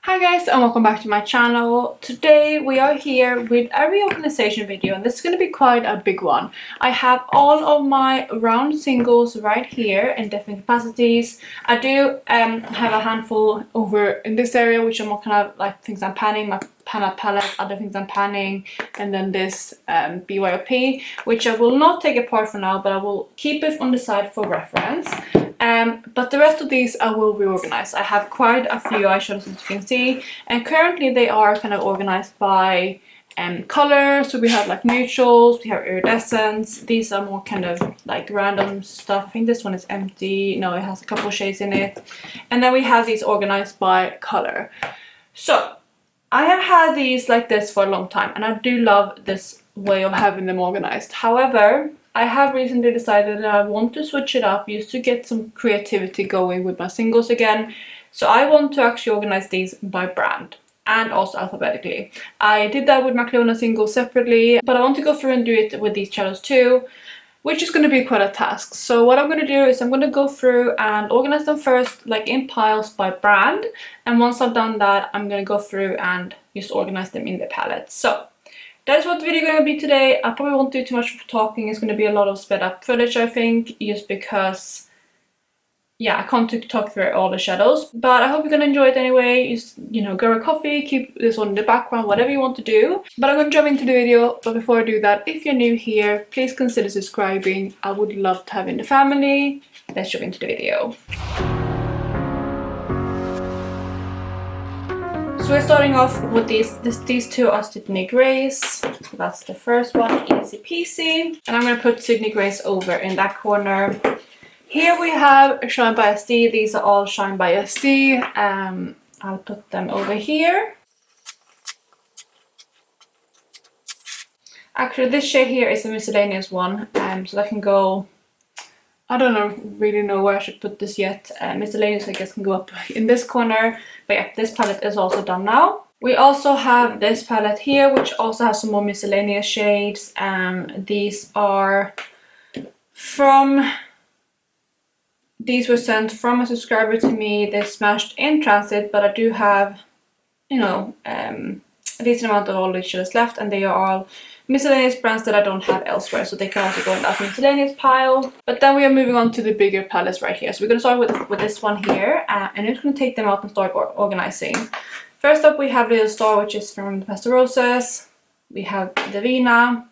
Hi guys and welcome back to my channel. Today we are here with a reorganization video and this is going to be quite a big one. I have all of my round singles right here in different capacities. I do have a handful over in this area which are more kind of like things I'm panning, my pan palette, other things I'm panning, and then this BYOP which I will not take apart for now, but I will keep it on the side for reference. But the rest of these I will reorganize. I have quite a few eyeshadows as you can see, and currently they are kind of organized by color. So we have like neutrals, we have iridescents. These are more kind of like random stuff. I think this one is empty. No, it has a couple shades in it. And then we have these organized by color. So I have had these like this for a long time and I do love this way of having them organized. However, I have recently decided that I want to switch it up just to get some creativity going with my singles again. So I want to actually organize these by brand and also alphabetically. I did that with my Clona singles separately, but I want to go through and do it with these shadows too, which is going to be quite a task. So what I'm going to do is I'm going to go through and organize them first like in piles by brand, and once I've done that I'm going to go through and just organize them in the palette. So that is what the video is going to be today. I probably won't do too much talking. It's going to be a lot of sped up footage, I think, just because, yeah, I can't talk through all the shadows. But I hope you're going to enjoy it anyway. Just, you know, grab a coffee, keep this on in the background, whatever you want to do. But I'm going to jump into the video. But before I do that, if you're new here, please consider subscribing. I would love to have you in the family. Let's jump into the video. So we're starting off with these two are Sydney Grays. So that's the first one, easy peasy. And I'm going to put Sydney Grays over in that corner. Here we have Shine by SD. These are all Shine by SD. I'll put them over here. Actually, this shade here is a miscellaneous one, so that can go. I don't really know where I should put this yet. Miscellaneous, I guess, can go up in this corner. But yeah, this palette is also done now. We also have this palette here, which also has some more miscellaneous shades. These are from... These were sent from a subscriber to me. They're smashed in transit, but I do have, you know, a decent amount of all these shadows left, and they are all miscellaneous brands that I don't have elsewhere, so they can also go in that miscellaneous pile. But then we are moving on to the bigger palettes right here. So we're going to start with this one here, and I'm just going to take them out and start organizing. First up we have Little Star, which is from the Pastel Roses. We have Divina,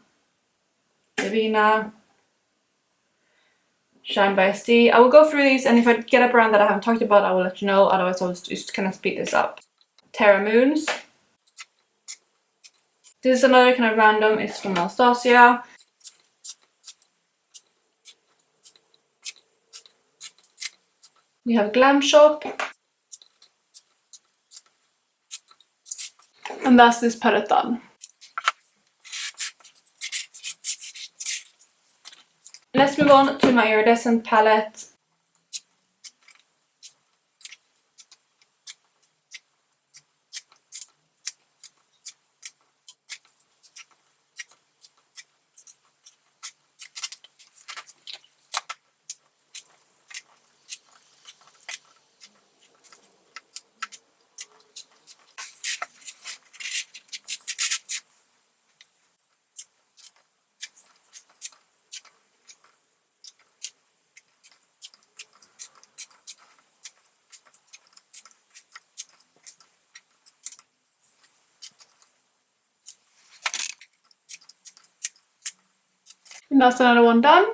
Shine by SD. I will go through these, and if I get a brand that I haven't talked about, I will let you know. Otherwise I'll just kind of speed this up. Terra Moons. This is another kind of random, it's from Anastasia. We have Glam Shop. And that's this palette done. Let's move on to my iridescent palette. And that's another one done.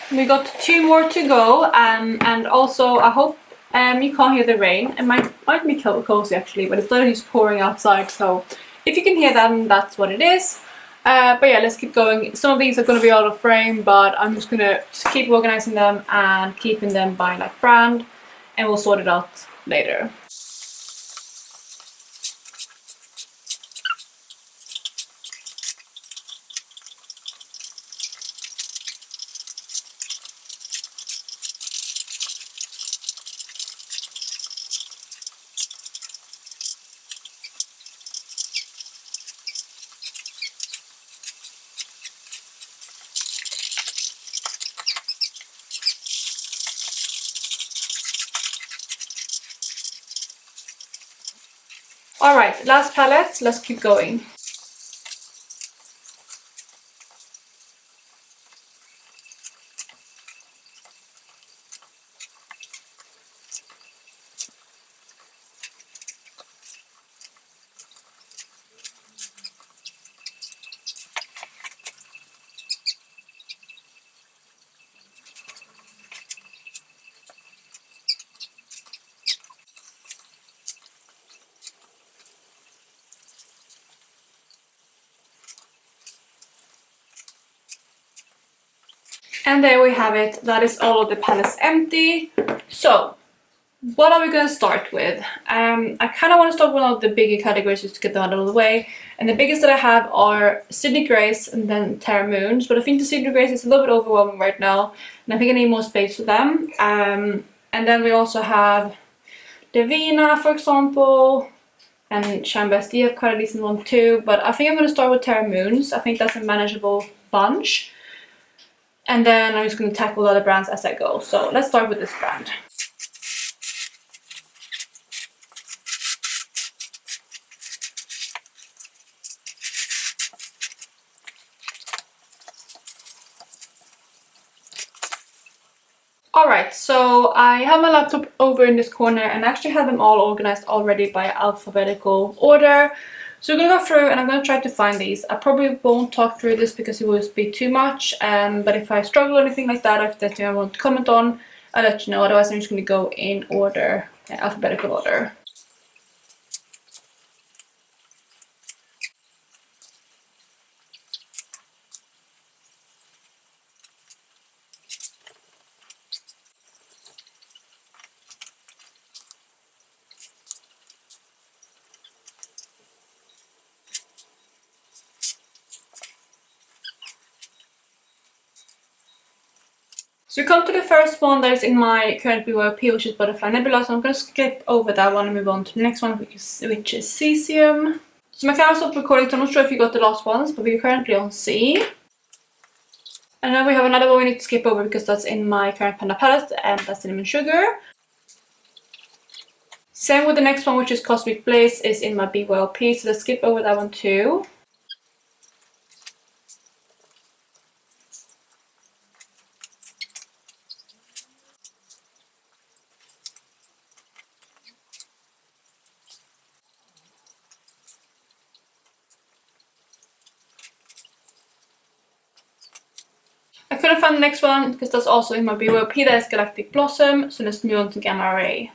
We got 2 more to go, and also I hope you can't hear the rain. It might be cozy actually, but it's literally just pouring outside, so if you can hear that, then that's what it is. But yeah, let's keep going. Some of these are going to be out of frame, but I'm just going to keep organizing them and keeping them by like brand, and we'll sort it out later. Alright, last palette, let's keep going. And there we have it. That is all of the palettes empty. So, what are we going to start with? I kind of want to start with one of the bigger categories just to get them out of the way. And the biggest that I have are Sydney Grace and then Terra Moons. But I think the Sydney Grace is a little bit overwhelming right now. And I think I need more space for them. And then we also have Divina, for example. And Shambesti have quite a decent one too. But I think I'm going to start with Terra Moons. I think that's a manageable bunch. And then I'm just going to tackle the other brands as I go. So let's start with this brand. Alright, so I have my laptop over in this corner and I actually have them all organized already by alphabetical order. So we're going to go through and I'm going to try to find these. I probably won't talk through this because it will just be too much, but if I struggle or anything like that, or if there's anything I want to comment on, I'll let you know. Otherwise I'm just going to go in order, alphabetical order. So we come to the first one that is in my current BYP, which is Butterfly Nebula. So I'm going to skip over that one and move on to the next one, which is Cesium. So my camera stopped recording, so I'm not sure if you got the last ones, but we're currently on C. And then we have another one we need to skip over because that's in my current Panda palette, and that's Cinnamon Sugar. Same with the next one, which is Cosmic Blaze, is in my BYLP, so let's skip over that one too. I couldn't find the next one because that's also in my BYLP, that is Galactic Blossom, so let's move on to Gamma Ray.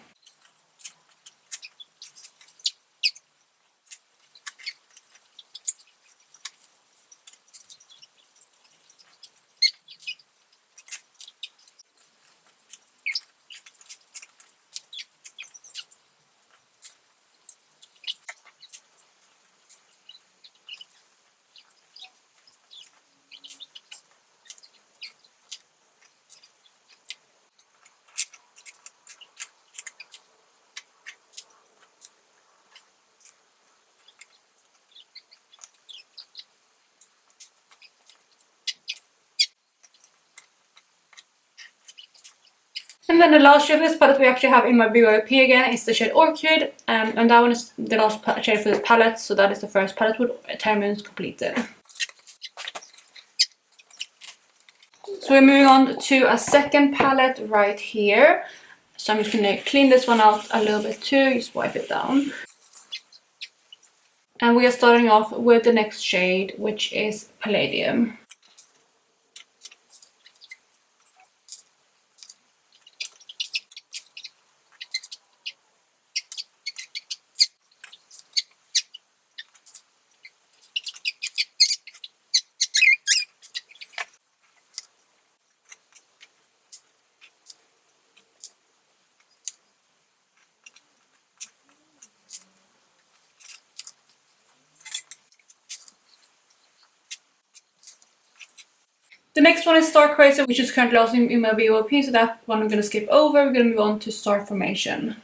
And then the last shade of this palette we actually have in my BYP again is the shade Orchid, and that one is the last shade for this palette, so that is the first palette with Terra Moons completed. So we're moving on to a second palette right here. So I'm just going to clean this one out a little bit too, just wipe it down. And we are starting off with the next shade, which is Palladium. The next one is Star Crazy, which is currently also in my BOP, so that one we're going to skip over. We're going to move on to Star Formation.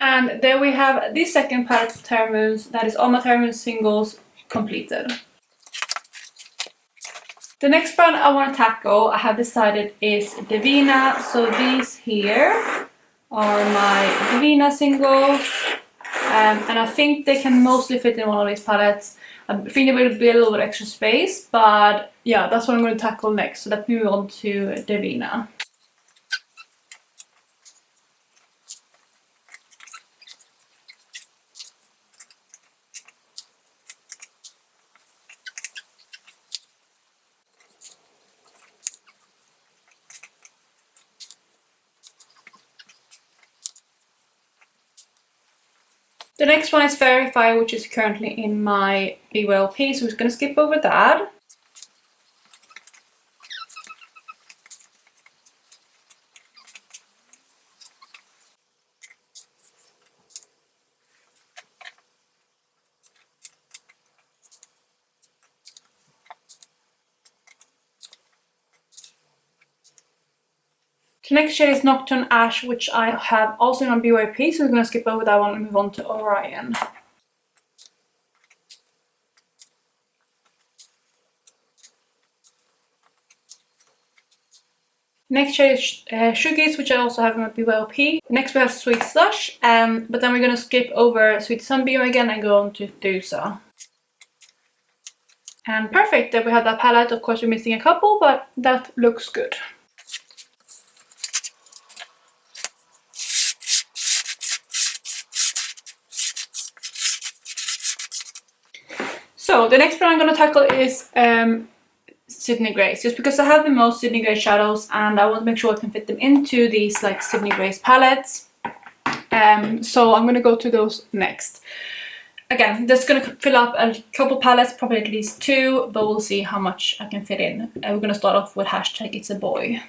And there we have the second palette of Terra Moons, that is all my Terra Moon singles completed. The next brand I want to tackle, I have decided, is Divina. So these here are my Divina singles, and I think they can mostly fit in one of these palettes. I think there will be a little bit extra space, but yeah, that's what I'm going to tackle next. So let's move on to Divina. The next one is Verify, which is currently in my BYLP, so we're going to skip over that. The next shade is Nocturne Ash, which I have also in my BYP, so we're going to skip over that one and move on to Orion. Next shade is Sugar's, which I also have in my BYLP. Next we have Sweet Slush, but then we're going to skip over Sweet Sunbeam again and go on to Thusa. And perfect, there we have that palette. Of course we're missing a couple, but that looks good. So the next one I'm going to tackle is Sydney Grace, just because I have the most Sydney Grace shadows and I want to make sure I can fit them into these like Sydney Grace palettes. So I'm going to go to those next. Again, this is going to fill up a couple palettes, probably at least 2, but we'll see how much I can fit in. We're going to start off with hashtag It's a Boy.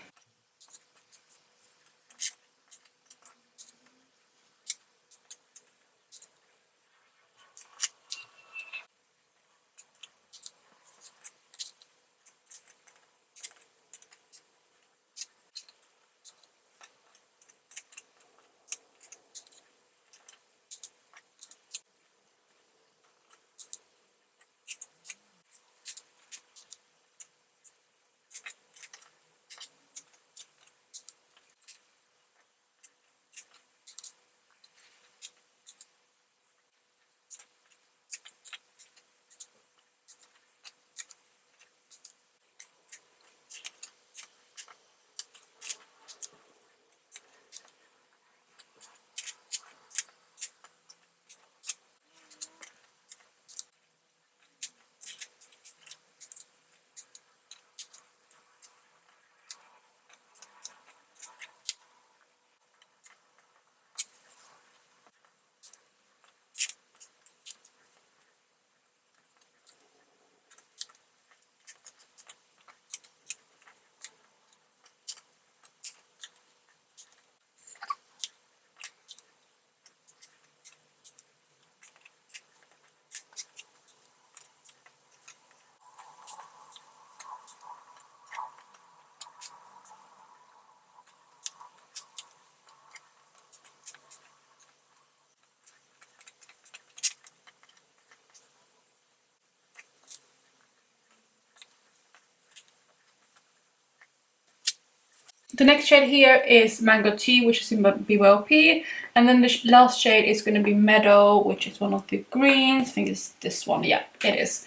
The next shade here is Mango Tea, which is in BYLP, and then the last shade is going to be Meadow, which is one of the greens. I think it's this one. Yeah, it is.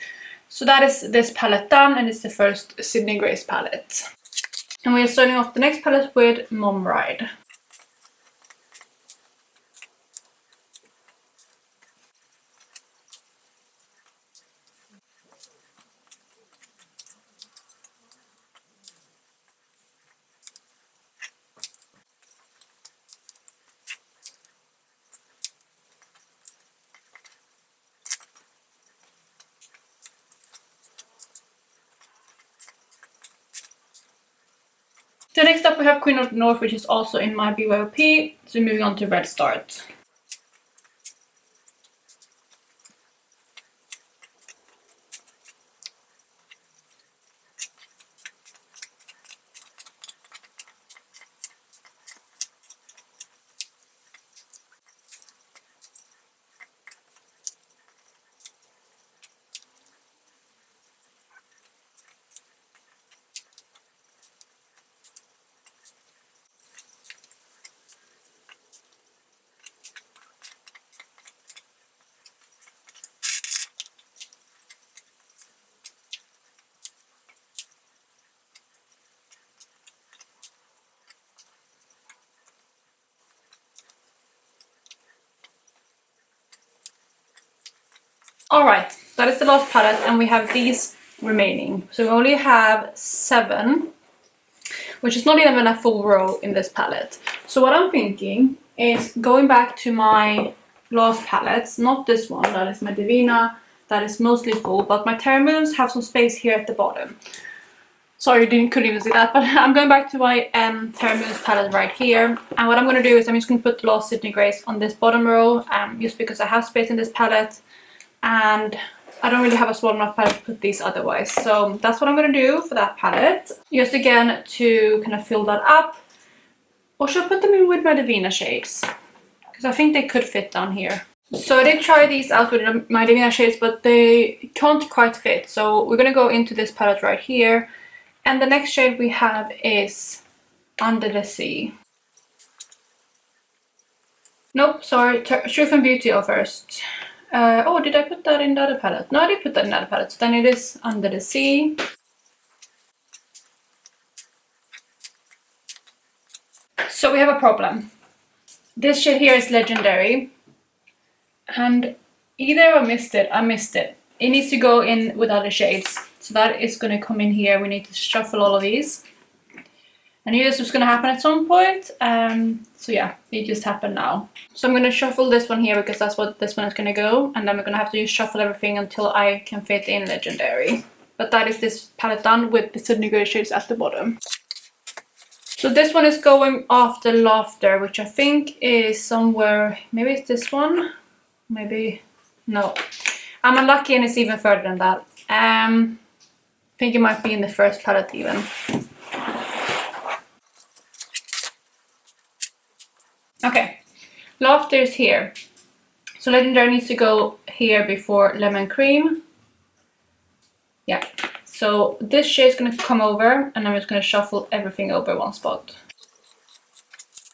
So that is this palette done, and it's the first Sydney Grace palette. And we are starting off the next palette with Mom Ride. Next up we have Queen of the North, which is also in my BYOP. So moving on to Red Start. Alright, that is the last palette, and we have these remaining. So we only have 7, which is not even a full row in this palette. So what I'm thinking is going back to my last palettes, not this one, that is my Divina, that is mostly full, but my Terra have some space here at the bottom. Sorry, you couldn't even see that, but I'm going back to my Terra palette right here. And what I'm going to do is I'm just going to put the last Sydney Grace on this bottom row, just because I have space in this palette. And I don't really have a small enough palette to put these otherwise. So that's what I'm going to do for that palette. Just again to kind of fill that up. Or should I put them in with my Divina shades? Because I think they could fit down here. So I did try these out with my Divina shades, but they can't quite fit. So we're going to go into this palette right here. And the next shade we have is Under the Sea. Nope, sorry, Truth and Beauty first. Oh, did I put that in the other palette? No, I did put that in the other palette. So then it is Under the Sea. So we have a problem. This shade here is Legendary. And either I missed it. It needs to go in with other shades. So that is going to come in here. We need to shuffle all of these. I knew this was going to happen at some point. So yeah, it just happened now. So I'm going to shuffle this one here because that's what this one is going to go. And then we're going to have to just shuffle everything until I can fit in Legendary. But that is this palette done with the Sydney Grey shades at the bottom. So this one is going after Laughter, which I think is somewhere, maybe it's this one? Maybe, no. I'm unlucky and it's even further than that. I think it might be in the first palette even. Okay, Laughter is here. So Legendary needs to go here before Lemon Cream. Yeah, so this shade is going to come over and I'm just going to shuffle everything over one spot.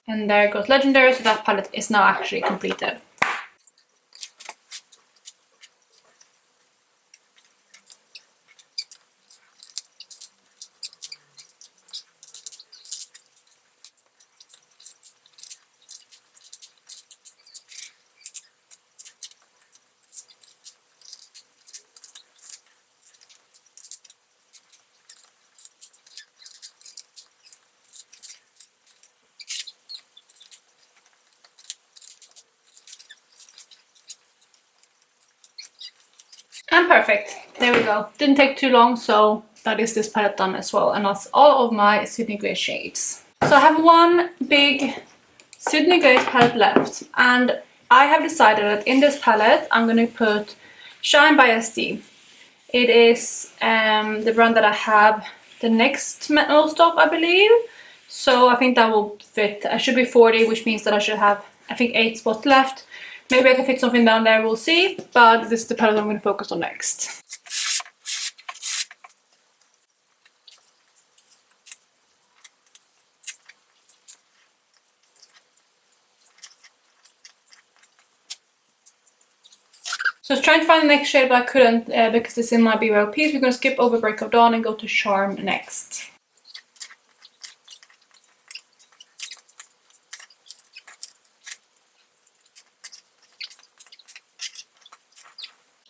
And there goes Legendary, so that palette is now actually completed. And perfect, there we go. Didn't take too long, so that is this palette done as well. And that's all of my Sydney Grey shades. So I have one big Sydney Grey palette left. And I have decided that in this palette, I'm going to put Shine by SD. It is the brand that I have the next most of, I believe. So I think that will fit. I should be 40, which means that I should have, I think, 8 spots left. Maybe I can fit something down there, we'll see. But this is the palette I'm going to focus on next. So I was trying to find the next shade, but I couldn't because it's in my BYOP. So we're going to skip over Break of Dawn and go to Charm next.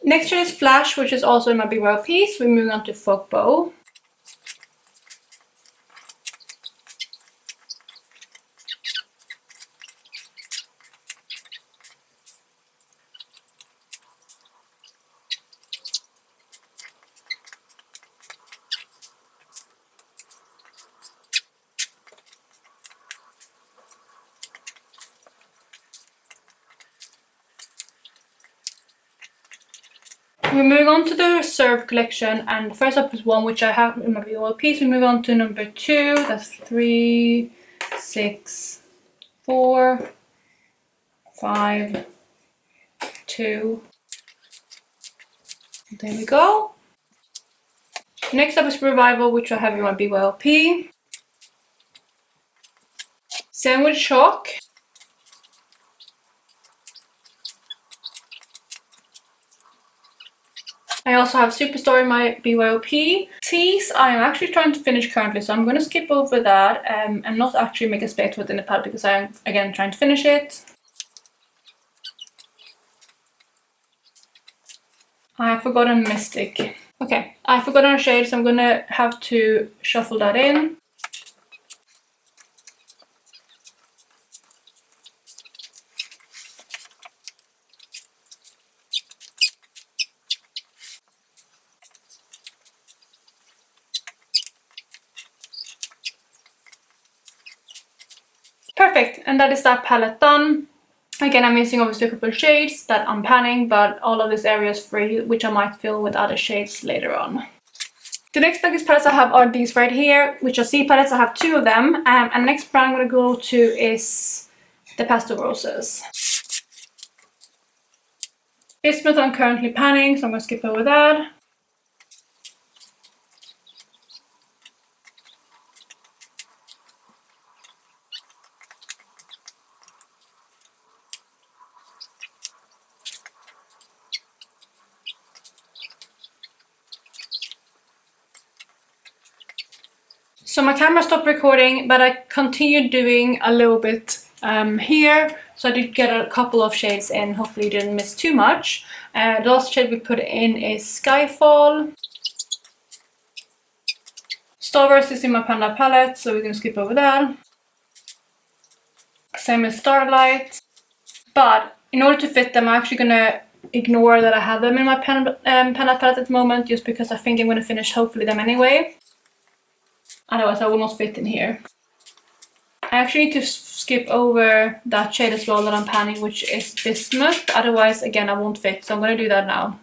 Next shade is Flash, which is also in my BYOP. So we're moving on to Folk Bow. We're moving on to the Reserve collection, and first up is one which I have in my BOLP. So we move on to number 2. That's 3, 6, 4, 5, 2. There we go. Next up is Revival, which I have in my BYLP. Same with Shock. I also have Superstar in my BYOP. Tease, I am actually trying to finish currently, so I'm going to skip over that and not actually make a space within the palette because I'm, again, trying to finish it. I have forgotten Mystic. Okay, I forgot a shade, so I'm going to have to shuffle that in. Perfect, and that is that palette done. Again, I'm using obviously a couple of shades that I'm panning, but all of this area is free, which I might fill with other shades later on. The next biggest palettes I have are these right here, which are C palettes. I have 2 of them. And the next brand I'm going to go to is the Pastel Roses. Bismuth I'm currently panning, so I'm going to skip over that. So my camera stopped recording, but I continued doing a little bit here. So I did get a couple of shades in, hopefully you didn't miss too much. The last shade we put in is Skyfall. Starburst is in my Panda palette, so we're going to skip over that. Same as Starlight. But in order to fit them, I'm actually going to ignore that I have them in my Panda palette at the moment, just because I think I'm going to finish hopefully them anyway. Otherwise I will not fit in here. I actually need to skip over that shade as well that I'm panning, which is Bismuth. Otherwise, again, I won't fit, so I'm going to do that now.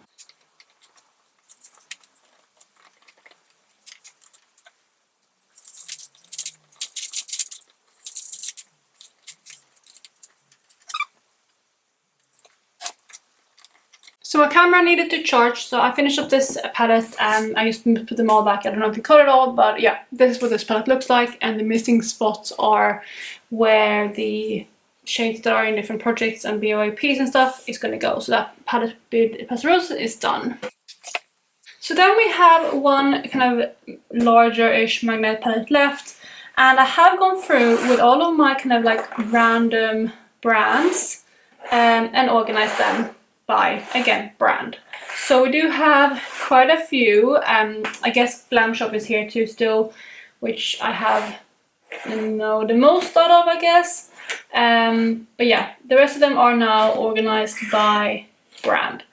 So my camera needed to charge, so I finished up this palette and I just put them all back. I don't know if you caught it all, but yeah, this is what this palette looks like, and the missing spots are where the shades that are in different projects and BOAPs and stuff is going to go. So that palette with Pastel Roses is done. So then we have one kind of larger-ish magnet palette left, and I have gone through with all of my kind of like random brands and organized them by, again, brand. So we do have quite a few. I guess Glam Shop is here too still, which I have the most out of, I guess. But yeah, the rest of them are now organized by brand.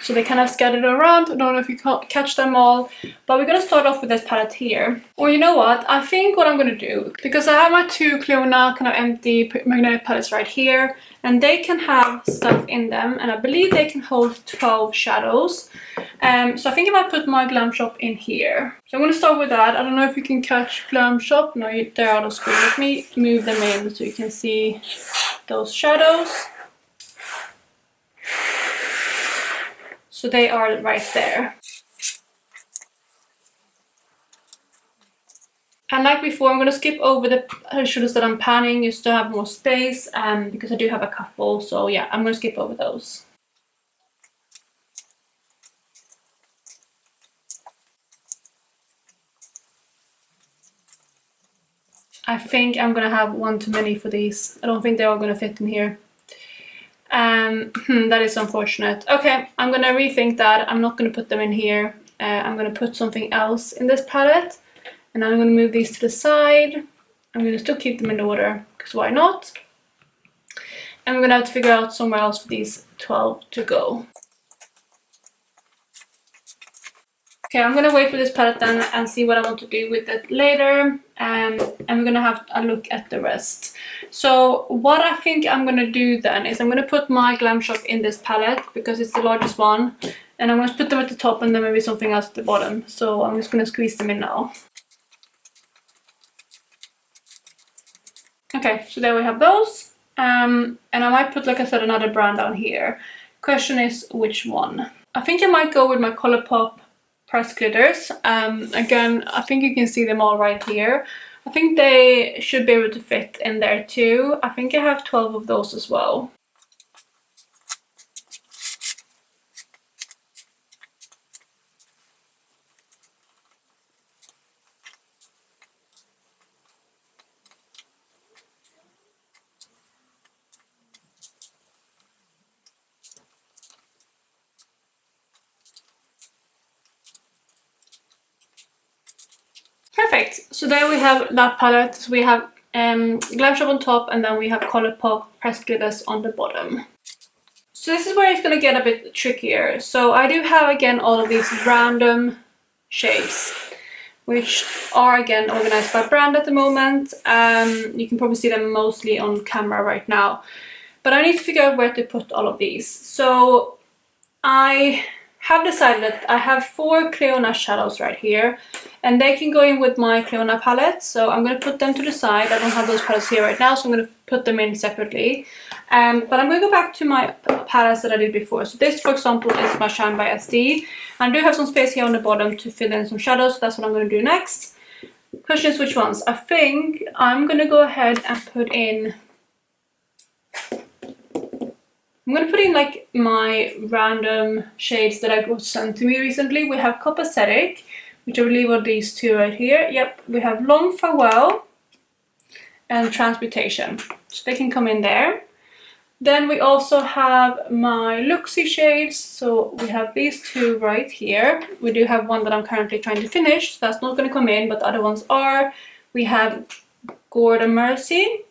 So they kind of scattered around. I don't know if you can't catch them all, but we're going to start off with this palette here. Or you know what? I think what I'm going to do, because I have my 2 Cleona kind of empty magnetic palettes right here, and they can have stuff in them, and I believe they can hold 12 shadows. So I think I might put my Glam Shop in here. So I'm going to start with that. I don't know if you can catch Glam Shop. No, they're out of screen. Let me move them in so you can see those shadows. So they are right there. And like before, I'm going to skip over the shadows that I'm panning just to have more space, because I do have a couple. So yeah, I'm going to skip over those. I think I'm going to have one too many for these. I don't think they're all going to fit in here. That is unfortunate. Okay, I'm going to rethink that. I'm not going to put them in here. I'm going to put something else in this palette. And I'm going to move these to the side. I'm going to still keep them in order, because why not? And we're going to have to figure out somewhere else for these 12 to go. Okay, I'm gonna wait for this palette then and see what I want to do with it later. And we're gonna have a look at the rest. So what I think I'm gonna do then is I'm gonna put my Glam Shop in this palette because it's the largest one. And I'm gonna put them at the top and then maybe something else at the bottom. So I'm just gonna squeeze them in now. Okay, so there we have those. And I might put, like I said, another brand down here. Question is which one? I think I might go with my Colourpop press glitters. Again, I think you can see them all right here. I think they should be able to fit in there too. I think I have 12 of those as well. Perfect. So there we have that palette. So we have Glam Shop on top and then we have Colourpop press glitters on the bottom. So this is where it's going to get a bit trickier. So I do have again all of these random shapes, which are again organized by brand at the moment. You can probably see them mostly on camera right now. But I need to figure out where to put all of these. So I have decided that I have 4 Cleona shadows right here, and they can go in with my Cleona palette. So I'm going to put them to the side. I don't have those palettes here right now, so I'm going to put them in separately. But I'm going to go back to my palettes that I did before. So this, for example, is my Shine by SD. I do have some space here on the bottom to fill in some shadows, so that's what I'm going to do next. Question is which ones? I think I'm going to go ahead and put in... I'm going to put in like my random shades that I got sent to me recently. We have Copacetic, which I believe are these two right here. Yep, we have Long Farewell and Transmutation. So they can come in there. Then we also have my Luxie shades. So we have these two right here. We do have one that I'm currently trying to finish. So that's not going to come in, but the other ones are. We have Gordon Mercy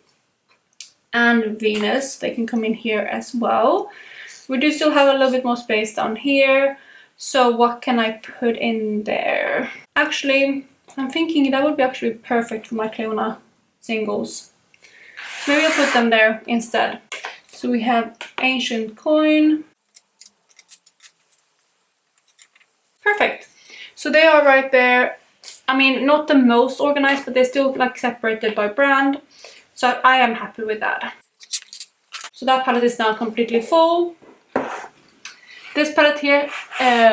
and Venus. They can come in here as well. We do still have a little bit more space down here. So what can I put in there? Actually, I'm thinking that would be actually perfect for my Cleona singles. Maybe I'll put them there instead. So we have Ancient Coin. Perfect. So they are right there. I mean, not the most organized, but they're still like separated by brand. So I am happy with that. So that palette is now completely full. This palette here,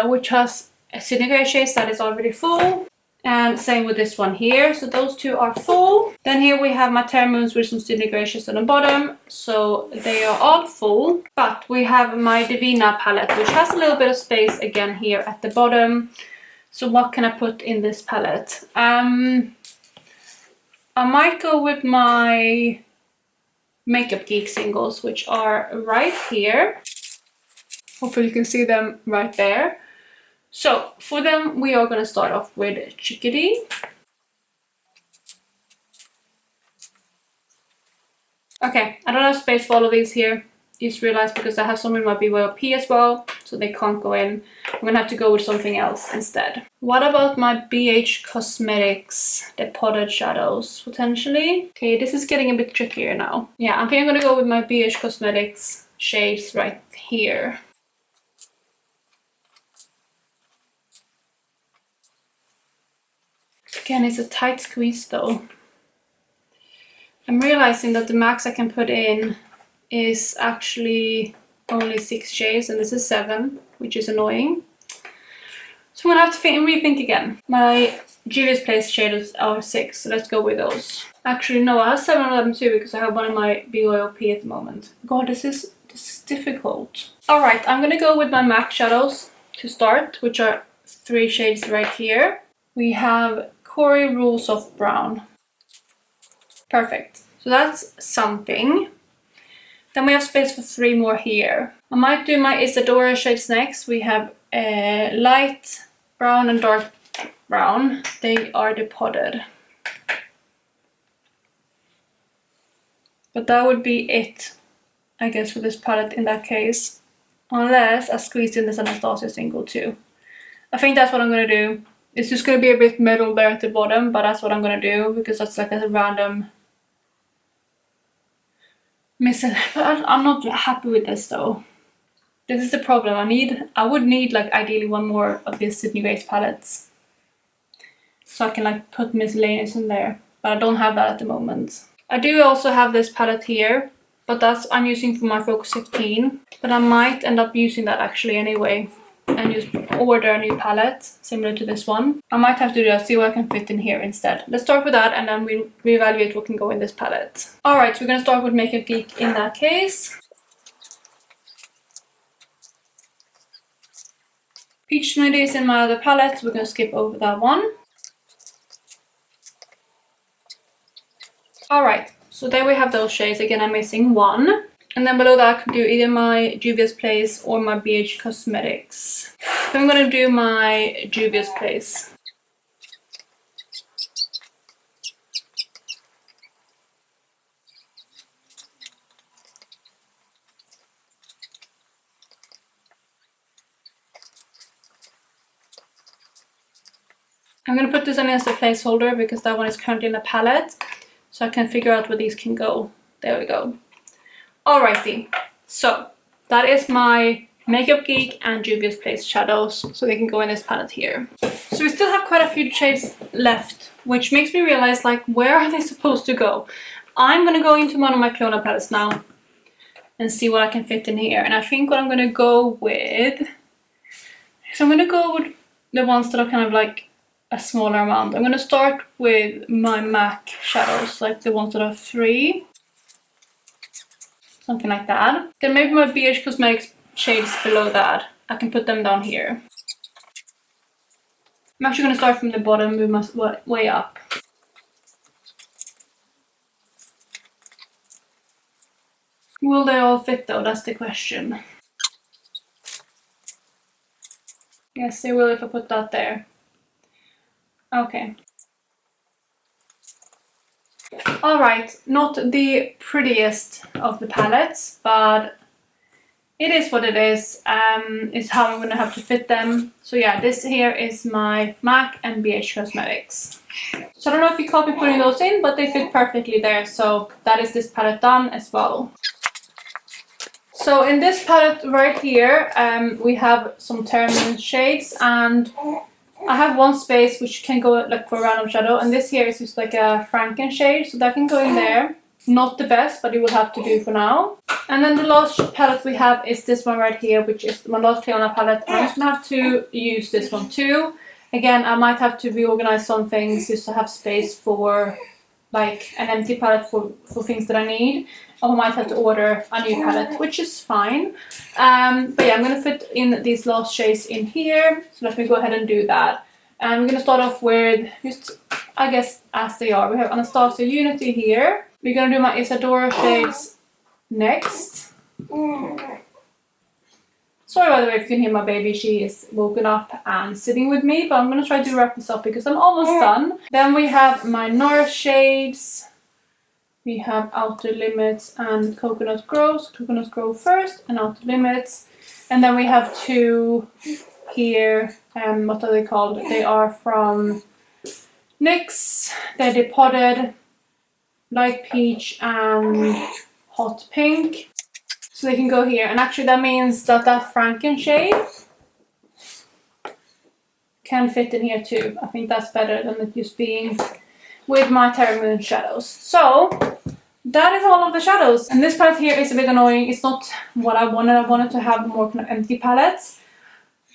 which has Sydney Grey shades, that is already full. And same with this one here. So those two are full. Then here we have my Terra Moons with some Sydney Grey shades on the bottom. So they are all full. But we have my Divina palette, which has a little bit of space again here at the bottom. So what can I put in this palette? I might go with my Makeup Geek singles, which are right here. Hopefully you can see them right there. So for them, we are going to start off with Chickadee. Okay, I don't have space for all of these here. Just realized because I have some in my BYOP as well, so they can't go in. I'm gonna have to go with something else instead. What about my BH Cosmetics, the potted shadows, potentially? Okay, this is getting a bit trickier now. Yeah, I think I'm gonna go with my BH Cosmetics shades right here. Again, it's a tight squeeze though. I'm realizing that the max I can put in is actually only 6 shades, and this is 7, which is annoying. So I'm gonna have to rethink again. My Juvia's Place shades are 6, so let's go with those. Actually, no, I have 7 of them too because I have one in my BYOP at the moment. God, this is difficult. All right, I'm gonna go with my MAC shadows to start, which are 3 shades right here. We have Corey Rules of Brown. Perfect. So that's something. Then we have space for 3 more here. I might do my Isadora shades next. We have light brown and dark brown. They are the potted. But that would be it, I guess, for this palette in that case. Unless I squeeze in this Anastasia single too. I think that's what I'm gonna do. It's just gonna be a bit metal there at the bottom, but that's what I'm gonna do because that's like a random missing. I'm not happy with this though. This is the problem. I would need like ideally one more of these Sydney Grace palettes, so I can like put miscellaneous in there, but I don't have that at the moment. I do also have this palette here, but that's I'm using for my Focus 15, but I might end up using that actually anyway and just order a new palette similar to this one. I might have to do that, see what I can fit in here instead. Let's start with that and then we reevaluate what can go in this palette. Alright, so we're gonna start with Makeup Geek in that case. Peach Smoothie is in my other palette, so we're gonna skip over that one. Alright, so there we have those shades. Again, I'm missing one. And then below that I could do either my Juvia's Place or my BH Cosmetics. So I'm gonna do my Juvia's Place. I'm gonna put this on as a placeholder because that one is currently in the palette, so I can figure out where these can go. There we go. Alrighty, so that is my Makeup Geek and Juvia's Place shadows, so they can go in this palette here. So we still have quite a few shades left, which makes me realize like where are they supposed to go? I'm gonna go into one of my Clona palettes now and see what I can fit in here. And I think what I'm gonna go with, so I'm gonna go with the ones that are kind of like a smaller amount. I'm gonna start with my MAC shadows, like the ones that are 3. Something like that. Then maybe my BH Cosmetics shades below that. I can put them down here. I'm actually gonna start from the bottom, move my way up. Will they all fit though? That's the question. Yes, they will if I put that there. Okay. Alright, not the prettiest of the palettes, but it is what it is. It's how I'm gonna have to fit them. So yeah, this here is my MAC and BH Cosmetics. So I don't know if you caught me putting those in, but they fit perfectly there. So that is this palette done as well. So in this palette right here, we have some Terra shades, and I have one space which can go like for a random shadow, and this here is just like a Franken shade, so that can go in there. Not the best, but it will have to do for now. And then the last palette we have is this one right here, which is my last Cleona palette. I'm just gonna have to use this one too. Again, I might have to reorganize some things just to have space for like an empty palette for things that I need. Or I might have to order a new palette, which is fine. But yeah, I'm gonna fit in these last shades in here. So let me go ahead and do that. And we're gonna start off with just, I guess, as they are. We have Anastasia Unity here. We're gonna do my Isadora shades next. Sorry by the way if you can hear my baby, she is woken up and sitting with me, but I'm gonna try to wrap this up because I'm almost done. Then we have my Nora shades. We have Outer Limits and Coconut Grove. So Coconut Grove first and Outer Limits. And then we have 2 here. What are they called? They are from NYX. They're Depotted, Light Peach and Hot Pink. So they can go here. And actually that means that Franken shade can fit in here too. I think that's better than it just being with my Terra Moon shadows. So that is all of the shadows. And this palette here is a bit annoying. It's not what I wanted. I wanted to have more kind of empty palettes.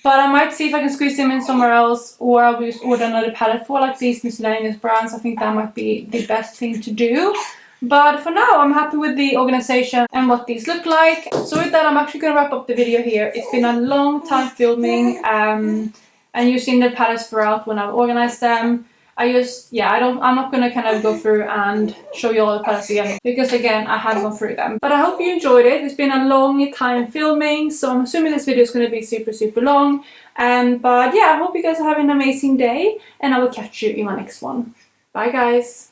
But I might see if I can squeeze them in somewhere else, or I'll just order another palette for like these miscellaneous brands. I think that might be the best thing to do. But for now, I'm happy with the organization and what these look like. So with that, I'm actually going to wrap up the video here. It's been a long time filming, and you've seen the palettes throughout when I've organized them. I'm not going to kind of go through and show you all the palettes again, because again, I had gone through them. But I hope you enjoyed it. It's been a long time filming, so I'm assuming this video is going to be super long. But yeah, I hope you guys are having an amazing day, and I will catch you in my next one. Bye guys!